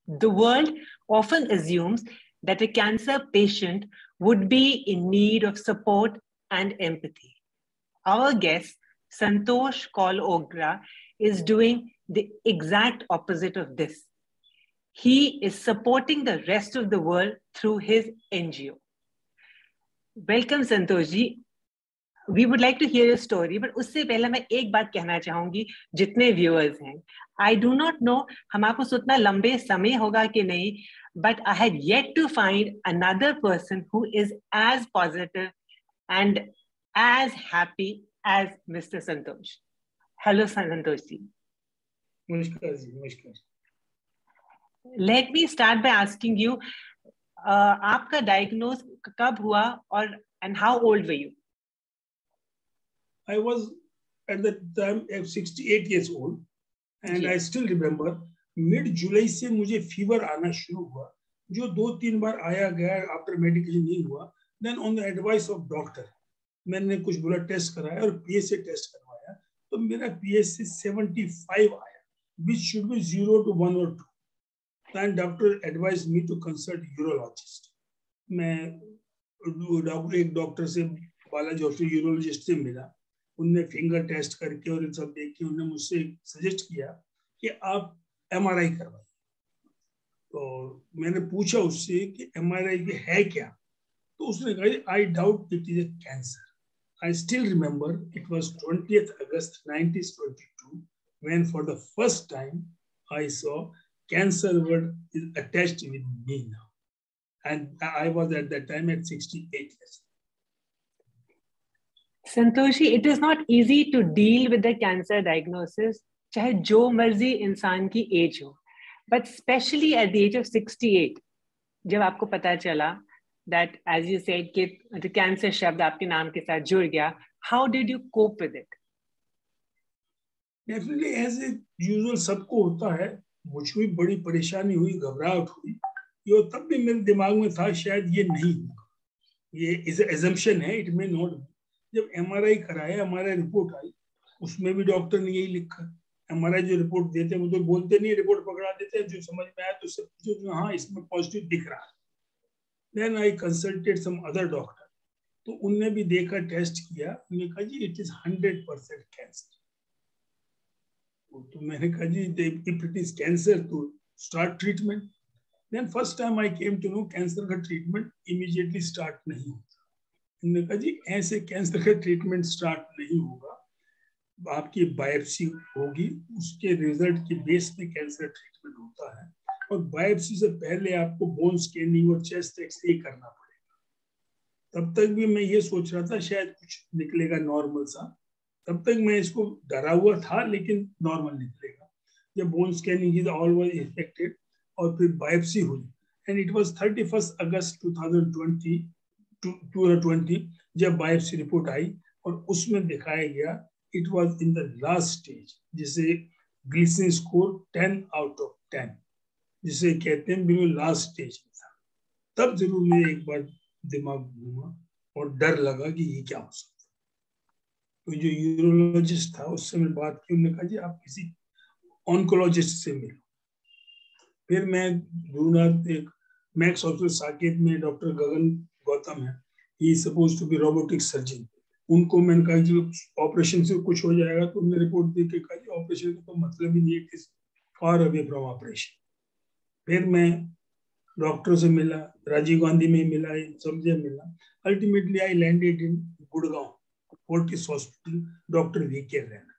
The world often assumes that a cancer patient would be in need of support and empathy. Our guest, Santosh Kaul Ogra, is doing the exact opposite of this. He is supporting the rest of the world through his NGO. Welcome, Santosh ji. We would like to hear your story, but उससे पहले मैं एक बात कहना चाहूंगी जितने viewers हैं. I do not know हमारे पास उतना लंबे समय होगा कि नहीं, but I had yet to find another person who is as positive and as happy as Mr. Santosh. Hello, Santosh ji. Namaskar ji, namaskar. Let me start by asking you, आपका diagnose कब हुआ और and how old were you? I was at the time 68 years old, and I still remember mid-July से मुझे fever आना शुरू हुआ, जो 2-3 बार आया गया after medication नहीं हुआ. Then on the advice of doctor, मैंने कुछ blood test कराया और PSA test करवाया, तो मेरा PSA 75 आया, which should be 0 to 1 or 2. Then doctor advised me to consult urologist. मैं एक डॉक्टर से बालाजी हॉस्पिटल यूरोलॉजिस्ट से मिला. उनने फिंगर टेस्ट करके और इन सब देख के उन्होंने मुझसे सजेस्ट किया कि आप MRI करवाइए. तो मैंने पूछा उससे कि MRI में है क्या, तो उसने कहा I doubt it is a cancer. I still remember it was 20th August 1922 when for the first time I saw cancer word is attached with me now, and I was at that time at 68 years. Santoshi, it is not easy to deal with the cancer diagnosis, चाहे जो मर्जी इंसान की as हो, but especially at the age of 68, जब आपको पता चला that, as you said, कि the cancer शब्द आपके नाम के साथ जुड़ गया, how did you cope with it? Definitely, as usual सबको होता है, मुझे भी बड़ी परेशानी हुई, घबराहट हुई. ये तब भी मेरे दिमाग में था शायद ये नहीं होगा, ये इज assumption है, it may not be. जब MRI कराया, MRI रिपोर्ट आई, उसमें भी डॉक्टर ने यही लिखा. MRI जो रिपोर्ट देते हैं वो तो बोलते नहीं, रिपोर्ट पकड़ा देते हैं, जो समझ में आया तो सब जो हाँ इसमें पॉजिटिव दिख रहा है. Then I consulted some other doctor, तो उनने भी देखा, टेस्ट किया, उन्होंने कहा जी it is 100% कैंसर. तो मैंने कहा जी if it is cancer तो start treatment. Then first time I came to know cancer का ट्रीटमेंट immediately start नहीं होता. उन्होंने कहा जी ऐसे कैंसर का ट्रीटमेंट स्टार्ट नहीं होगा, आपकी बायोप्सी होगी, उसके रिजल्ट के बेस पे कैंसर ट्रीटमेंट होता है, और बायोप्सी से पहले आपको बोन स्कैनिंग और चेस्ट एक्सरे करना पड़ेगा. तब तक भी मैं ये सोच रहा था शायद कुछ निकलेगा नॉर्मल सा, तब तक मैं इसको डरा हुआ था, लेकिन नॉर्मल निकलेगा. जब bone scanning is always affected और फिर बायोप्सी हुई, एंड इट वाज 31 अगस्त 2020 जब बायोप्सी रिपोर्ट आई, और उसमें दिखाया गया it was in the last stage, जिसे ग्लिसरीन स्कोर 10/10, जिसे कहते हैं बिल्कुल लास्ट स्टेज में था. तब जरूर मेरे एक बार दिमाग घूमा और डर लगा कि ये क्या हो सकता है. तो जो यूरोलॉजिस्ट था उससे मैंने बात की, उन्होंने कहा जी आप किसी ऑन्कोलॉजिस्ट से मिलो. फिर मैं ढूंढा, एक मैक्स हॉस्पिटल साकेत में डॉक्टर गगन गौतम है, he is supposed to be robotic surgeon. उनको मैंने कहा जी ऑपरेशन से कुछ हो जाएगा, तो उन्होंने रिपोर्ट देख के कहा जी ऑपरेशन का तो मतलब ही नहीं है, it is far away from operation. फिर मैं डॉक्टर से मिला, राजीव गांधी में मिला, सब जगह मिला. Ultimately I landed in Gurgaon Fortis hospital, doctor VK Raina.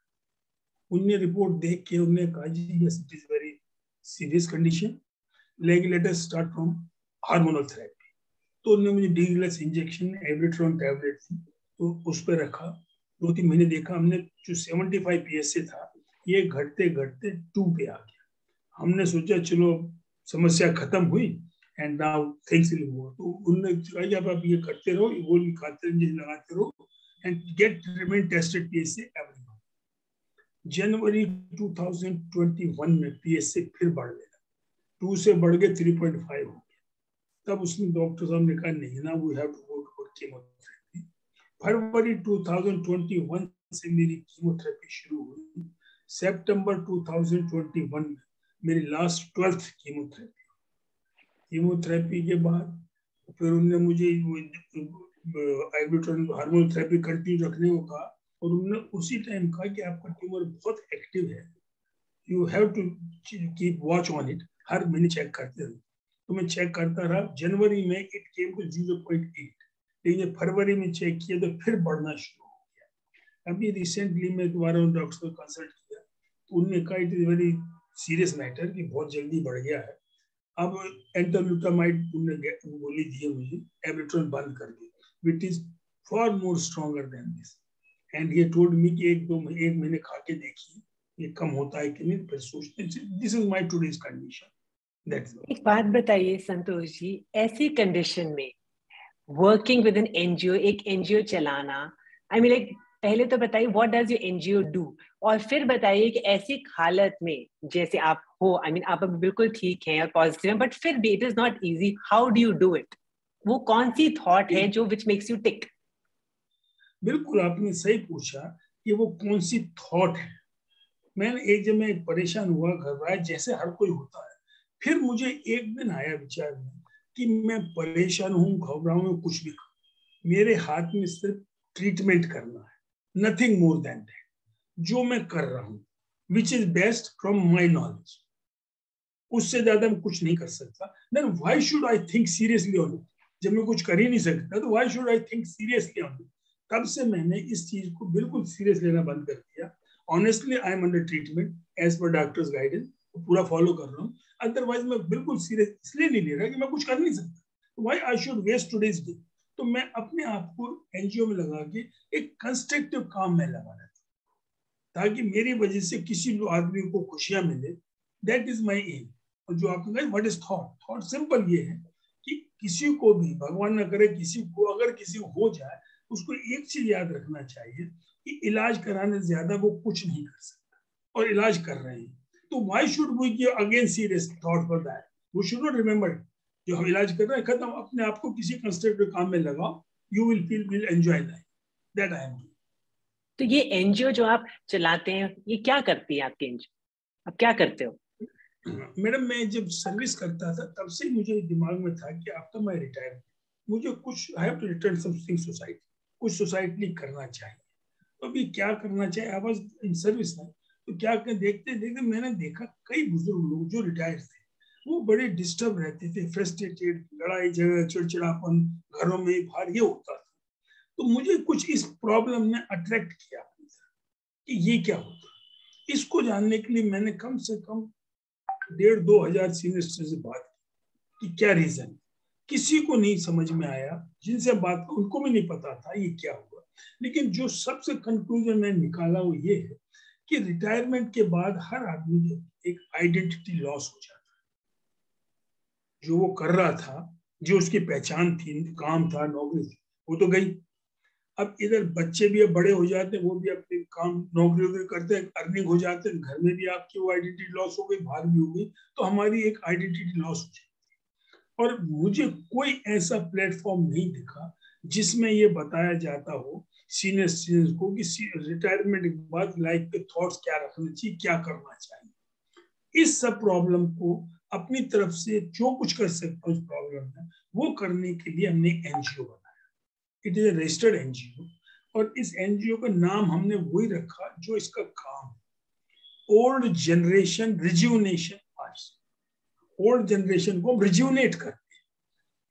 उनने रिपोर्ट देख के उन्होंने कहा जी yes it is very serious condition, let us start from hormonal therapy. तो उन्होंने मुझे डीग्लस इंजेक्शन एवरेट्रॉन टैबलेट थी, तो उस पर रखा. 2-3 महीने देखा हमने, जो 75 PSA था ये घटते घटते 2 पे आ गया. हमने सोचा चलो समस्या खत्म हुई, and now things will move. तो उन्होंने कहा जब आप ये करते रहो, ये गोली खाते रहो, लगाते रहो, and get remain tested PSA every month. जनवरी 2021 में PSA फिर बढ़ गया, 2 से बढ़ के 3.5 हो गया. तब उसने डॉक्टर साहब ने कहा नहीं ना, we have to go for chemotherapy. फरवरी 2021 से मेरी कीमोथेरेपी शुरू हुई. सितंबर 2021 में मेरी लास्ट 12th कीमोथेरेपी. कीमोथेरेपी के बाद फिर उन्होंने मुझे हार्मोन थेरेपी कंटिन्यू रखने को कहा, और उन्होंने उसी टाइम कहा कि आपका ट्यूमर बहुत एक्टिव है, you have to keep watch on it, हर महीने चेक करते रहो। तो मैं चेक करता रहा। जनवरी में इट केम टू 0.8, लेकिन फरवरी में चेक किया तो फिर बढ़ना शुरू हो गया। अभी रिसेंटली मैं दोबारा उन डॉक्टर को कंसल्ट किया तो उन्होंने कहा it is very serious matter, कि बहुत जल्दी बढ़ गया है। अब एंटरल्यूटामाइड उन्होंने गोली दी है मुझे, एब्रेट्रोल बंद कर दी, which is for more stronger than this, and ये टोल्ड मी कि एक महीने खा के देखिए ये कम होता है कि नहीं, फिर सोचते हैं। This is my today's condition. एक बात बताइए संतोष जी, ऐसी कंडीशन में वर्किंग विद एन एनजीओ, एक एनजीओ चलाना, आई मीन लाइक पहले तो बताइए what does your NGO do, और फिर बताइए कि ऐसी हालत में जैसे आप हो, आई मीन आप अब बिल्कुल ठीक हैं और पॉजिटिव हैं, बट फिर भी it is not easy, how do you do it? वो कौन सी थॉट है जो विच मेक्स यू टिक? बिल्कुल आपने सही पूछा कि वो कौन सी थॉट है। जब मैं परेशान हुआ, घबराया, जैसे हर कोई होता है, फिर मुझे एक दिन आया विचार में कि मैं परेशान हूँ, घबराऊं, कुछ भी करूं, मेरे हाथ में सिर्फ ट्रीटमेंट करना है, नथिंग मोर देन दैट, जो मैं कर रहा हूँ, which is best from my knowledge, उससे ज्यादा मैं कुछ नहीं कर सकता। Then why should I think seriously on it? जब मैं कुछ कर ही नहीं सकता तो why should I think seriously on it? तब से मैंने इस चीज को बिल्कुल सीरियस लेना बंद कर दिया। Honestly I am under treatment as per doctor's guidance, पूरा फॉलो कर रहा हूँ। अदरवाइज मैं बिल्कुल सीरियस इसलिए नहीं ले रहा कि मैं कुछ कर नहीं सकता, why I should waste today's day. तो मैं अपने आप को एनजीओ में लगा के एक कंस्ट्रक्टिव काम में लगा रहा था, ताकि मेरी वजह से किसी आदमी को खुशियां मिले। That is my aim. और जो आपने कहा what is thought, thought simple ये है कि किसी को भी, भगवान न करे किसी को, अगर किसी को हो जाए, उसको एक चीज याद रखना चाहिए कि इलाज कराने से ज्यादा वो कुछ नहीं कर सकता, और इलाज कर रहे हैं, तो why should we give again serious thought for that? We should not remember जो हम इलाज कर रहे हैं खत्म। अपने आप को किसी कंस्ट्रक्टिव काम में लगाओ, you will feel, will enjoy life. That I am doing. तो ये एनजीओ जो आप चलाते हैं, ये क्या करती है आपकी एनजीओ? आप क्या करते हो? मैडम मैं जब सर्विस करता था तब से मुझे दिमाग में था कि आफ्टर माय रिटायरमेंट मुझे कुछ, I have to return something society, कुछ सोसाइटी करना चाहिए। तो अभी क्या करना चाहिए, आई वाज इन सर्विस में, तो क्या कर, देखते देखते मैंने देखा कई बुजुर्ग लोग जो रिटायर्ड थे वो बड़े डिस्टर्ब रहते थे, फ्रस्ट्रेटेड, लड़ाई झगड़ा, चिड़चिड़ापन, घरों में बाहर, ये होता था। तो मुझे कुछ इस प्रॉब्लम ने अट्रैक्ट किया कि ये क्या होता है। इसको जानने के लिए मैंने कम से कम 1,500-2,000 सीनियर से बात की कि क्या रीजन। किसी को नहीं समझ में आया, जिनसे बात को उनको भी नहीं पता था ये क्या हुआ। लेकिन जो सबसे कंक्लूजन मैंने निकाला वो ये है कि रिटायरमेंट के बाद हर आदमी की एक आइडेंटिटी लॉस हो जाता है। जो वो कर रहा था, जो उसकी पहचान थी, काम था, नौकरी थी, वो तो गई। अब इधर बच्चे भी अब बड़े हो जाते हैं, वो भी अपने काम नौकरी वोकरी करते हैं, अर्निंग हो जाते हैं, घर में भी आपकी वो आइडेंटिटी लॉस हो गई, बाहर भी हो गई, तो हमारी एक आइडेंटिटी लॉस हो जाती है। और मुझे कोई ऐसा प्लेटफॉर्म नहीं दिखा जिसमें ये बताया जाता हो सीनियर सिटीजन को कि रिटायरमेंट के बाद लाइफ के थॉट्स क्या रखने चाहिए, क्या करना चाहिए। इस सब प्रॉब्लम को अपनी तरफ से जो कुछ कर सकता हूँ उस प्रॉब्लम में, वो करने के लिए हमने एनजीओ बनाया। It is a registered NGO, और इस एनजीओ का नाम हमने वही रखा जो इसका काम है, old generation rejuvenation arts. Old generation को रिज्यूनेट करते हैं,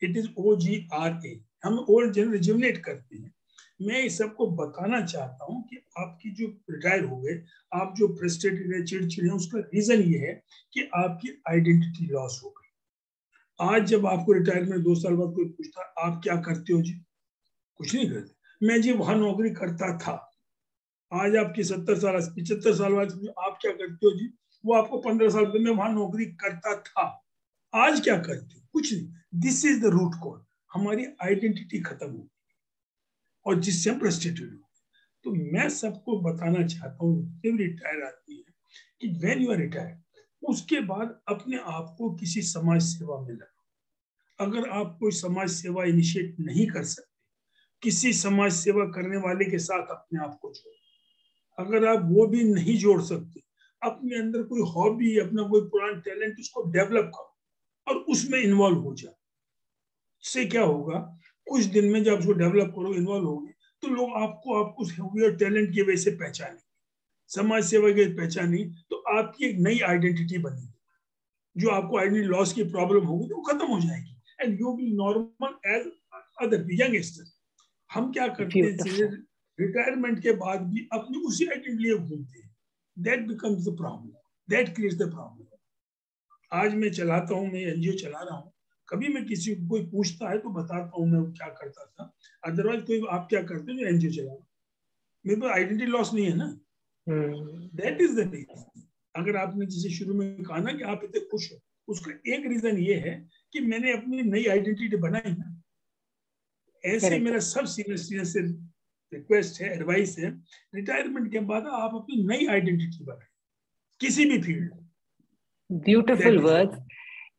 इट इज OGRA, हम ओल्ड जनरेशन रिज्यूनेट करते हैं। मैं इस सबको बताना चाहता हूं कि आपकी जो रिटायर हो गए, आप जो फ्रस्ट्रेटेड है, चिड़चिड़े हैं, उसका रीजन ये है कि आपकी आइडेंटिटी लॉस हो गई। आज जब आपको रिटायरमेंट 2 साल बाद कोई पूछता आप क्या करते हो जी, कुछ नहीं करते, मैं जी वहां नौकरी करता था। आज आपकी 70 साल 75 साल बाद आप क्या करते हो जी, वो आपको 15 साल पहले वहां नौकरी करता था। आज क्या करते हो, कुछ नहीं। This is the root cause, हमारी आइडेंटिटी खत्म हो और जिससे हम फ्रस्ट्रेटेड हो। तो मैं सबको बताना चाहता हूँ जब रिटायर आती है कि व्हेन यू आर रिटायर, उसके बाद अपने आप को किसी समाज सेवा में लगाओ। अगर आप कोई समाज सेवा इनिशिएट नहीं कर सकते, किसी समाज सेवा करने वाले के साथ अपने आप को जोड़ो। अगर आप वो भी नहीं जोड़ सकते, अपने अंदर कोई हॉबी, अपना कोई पुराना टैलेंट, उसको डेवलप करो और उसमें इन्वॉल्व हो जाओ। इससे क्या होगा, कुछ दिन में जब उसको डेवलप करो, इन्वॉल्व होगे, तो लोग आपको टैलेंट की वजह से पहचानेंगे, समाज सेवा की पहचानी, तो आपकी एक नई आइडेंटिटी बनेगी। जो आपको आइडेंटिटी लॉस की प्रॉब्लम होगी तो खत्म हो जाएगी, and you be normal as other youngster. हम क्या करते हैं, रिटायरमेंट के बाद भी अपनी उसी आइडेंटिटी लिए घूमते हैं। That becomes the problem, that creates the problem. आज मैं चलाता हूँ, मैं एनजीओ चला रहा हूँ, कभी मैं किसी को कोई पूछता है तो बताता हूँ मैं क्या करता था, अदरवाइज कोई आप क्या करते हो जो एनजीओ चला रहा, मेरे पास आइडेंटिटी लॉस नहीं है ना। That is the reason. अगर आपने जैसे शुरू में कहा ना कि आप इतने खुश हो, उसका एक रीजन ये है कि मैंने अपनी नई आइडेंटिटी बनाई ना। ऐसे मेरा सब सीनियर से रिक्वेस्ट है, एडवाइस है, रिटायरमेंट के बाद आप अपनी नई आइडेंटिटी बनाए किसी भी फील्ड में। Beautiful words.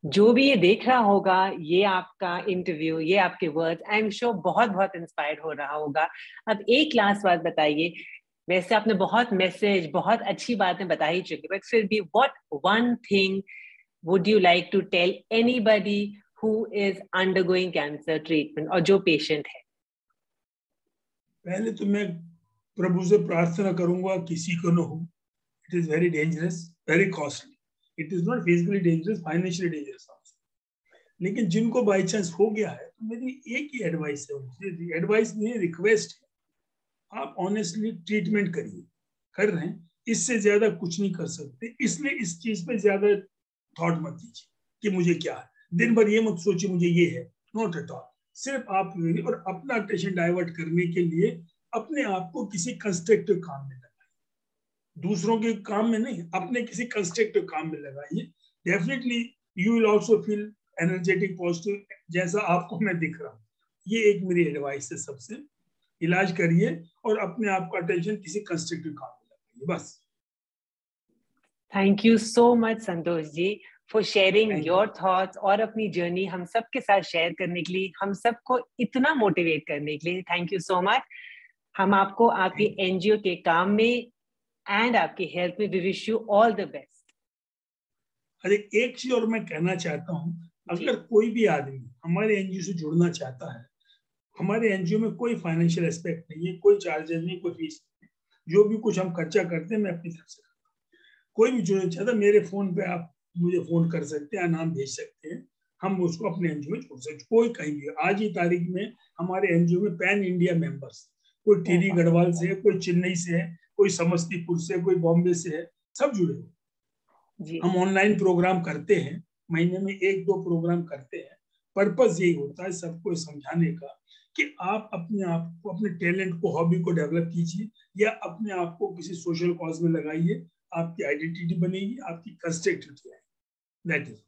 जो भी ये देख रहा होगा ये आपका इंटरव्यू, ये आपके वर्ड्स, आई एम श्योर बहुत बहुत इंस्पायर्ड हो रहा होगा। अब एक लास्ट बात बताइए, वैसे आपने बहुत मैसेज, बहुत अच्छी बातें बता ही चुकी, बट फिर भी what one thing would you like to tell anybody who is undergoing cancer treatment और जो पेशेंट है? पहले तो मैं प्रभु से प्रार्थना करूंगा किसी को न हो। It is very dangerous, very costly. It is not physically dangerous, financially dangerous also. लेकिन जिनको बाई चांस हो गया है तो मेरी एक ही एडवाइस है उनसे, एडवाइस नहीं रिक्वेस्ट है, आप ऑनेस्टली ट्रीटमेंट करिए, कर रहे हैं, इससे ज्यादा कुछ नहीं कर सकते। इसलिए इस चीज पे ज्यादा थॉट मत दीजिए कि मुझे क्या है, दिन भर ये मत सोचिए मुझे ये है, नॉट एट ऑल। सिर्फ आप और अपना अटेंशन डाइवर्ट करने के लिए अपने आप को किसी कंस्ट्रक्टिव काम में लगाइए, दूसरों के काम में नहीं, अपने किसी कंस्ट्रक्टिव काम में लगाइए। Definitely you will also feel energetic, positive, जैसा आपको मैं दिख रहा हूँ। ये एक मेरी एडवाइस है सबसे, इलाज करिए और अपने आप का अटेंशन किसी कंस्ट्रक्टिव काम में लगाइए, बस। Thank you so much Santosh ji for sharing your thoughts और अपनी जर्नी हम सबके साथ शेयर करने के लिए, हम सबको इतना मोटिवेट करने के लिए। Thank you so much. हम आपको आपकी एनजीओ के काम में एंड आपकी हेल्थ में we wish you all the best. अरे एक चीज और मैं कहना चाहता हूँ, अगर कोई भी आदमी हमारे एनजीओ से जुड़ना चाहता है, हमारे एनजीओ में कोई फाइनेंशियल एस्पेक्ट नहीं है, कोई चार्जेस नहीं, कोई फीस नहीं, जो भी कुछ हम खर्चा करते हैं मैं अपनी तरफ से करता हूँ। कोई भी जुड़ना चाहता, मेरे फोन पे आप मुझे फोन कर सकते हैं, नाम भेज सकते हैं, हम उसको अपने एनजीओ में जोड़ सकते। कोई कहीं भी, आज ही तारीख में हमारे एनजीओ में पैन इंडिया मेंबर्स, कोई टिहरी गढ़वाल से है, कोई चेन्नई से है, कोई समस्तीपुर से, कोई बॉम्बे से है, सब जुड़े हुए। हम ऑनलाइन प्रोग्राम करते हैं, महीने में 1-2 प्रोग्राम करते हैं। पर्पस यही होता है सबको समझाने का कि आप अपने आप को, अपने टैलेंट को, हॉबी को डेवलप कीजिए, या अपने आप को किसी सोशल कॉज में लगाइए, आपकी आइडेंटिटी बनेगी, आपकी कंस्ट्रक्टिविटी आएगी। That is